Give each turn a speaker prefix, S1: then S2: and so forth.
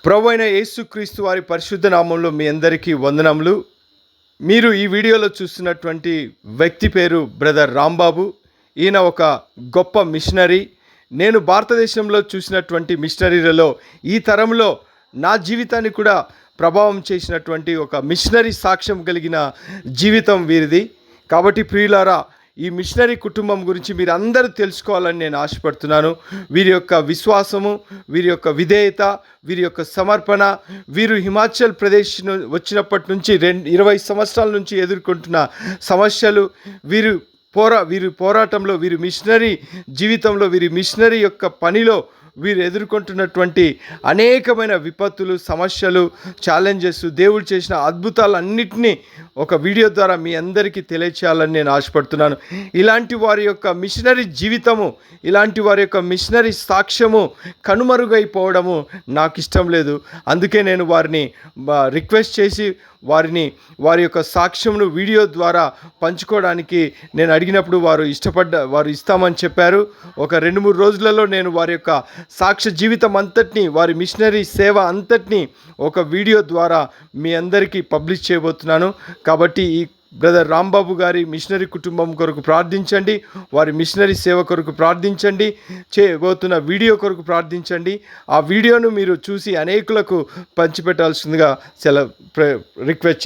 S1: ప్రభువైన యేసుక్రీస్తు వారి పరిశుద్ధ నామంలో మీ అందరికీ వందనములు. మీరు ఈ వీడియోలో చూస్తున్నటువంటి వ్యక్తి పేరు బ్రదర్ రాంబాబు. ఈయన ఒక గొప్ప మిషనరీ. నేను భారతదేశంలో చూసినటువంటి మిషనరీలలో ఈ తరంలో నా జీవితాన్ని కూడా ప్రభావం చేసినటువంటి ఒక మిషనరీ సాక్ష్యం కలిగిన జీవితం వీరిది. కాబట్టి ప్రియులారా, ఈ మిషనరీ కుటుంబం గురించి మీరు అందరూ తెలుసుకోవాలని నేను ఆశపడుతున్నాను. వీరి యొక్క విశ్వాసము, వీరి యొక్క విధేయత, వీరి యొక్క సమర్పణ, వీరు హిమాచల్ ప్రదేశ్ వచ్చినప్పటి నుంచి 20 సంవత్సరాల నుంచి ఎదుర్కొంటున్న సమస్యలు, వీరి పోరాటంలో, వీరి మిషనరీ జీవితంలో, వీరి మిషనరీ యొక్క పనిలో వీరు ఎదుర్కొంటున్నటువంటి అనేకమైన విపత్తులు, సమస్యలు, ఛాలెంజెస్, దేవుడు చేసిన అద్భుతాలన్నింటినీ ఒక వీడియో ద్వారా మీ అందరికీ తెలియచేయాలని నేను ఆశపడుతున్నాను. ఇలాంటి వారి యొక్క మిషనరీ జీవితము, ఇలాంటి వారి యొక్క మిషనరీ సాక్ష్యము కనుమరుగైపోవడము నాకు ఇష్టం లేదు. అందుకే నేను వారిని రిక్వెస్ట్ చేసి వారి యొక్క సాక్ష్యమును వీడియో ద్వారా పంచుకోవడానికి నేను అడిగినప్పుడు వారు ఇస్తామని చెప్పారు. ఒక 2-3 రోజులలో నేను వారి యొక్క సాక్ష్య జీవితం అంతటినీ, వారి మిషనరీ సేవ అంతటినీ ఒక వీడియో ద్వారా మీ అందరికీ పబ్లిష్ చేయబోతున్నాను. కాబట్టి ఈ బ్రదర్ రాంబాబు గారి మిషనరీ కుటుంబం కొరకు ప్రార్థించండి, వారి మిషనరీ సేవ కొరకు ప్రార్థించండి, చేయబోతున్న వీడియో కొరకు ప్రార్థించండి. ఆ వీడియోను మీరు చూసి అనేకులకు పంచిపెట్టాల్సిందిగా రిక్వెస్ట్ చేస్తాను.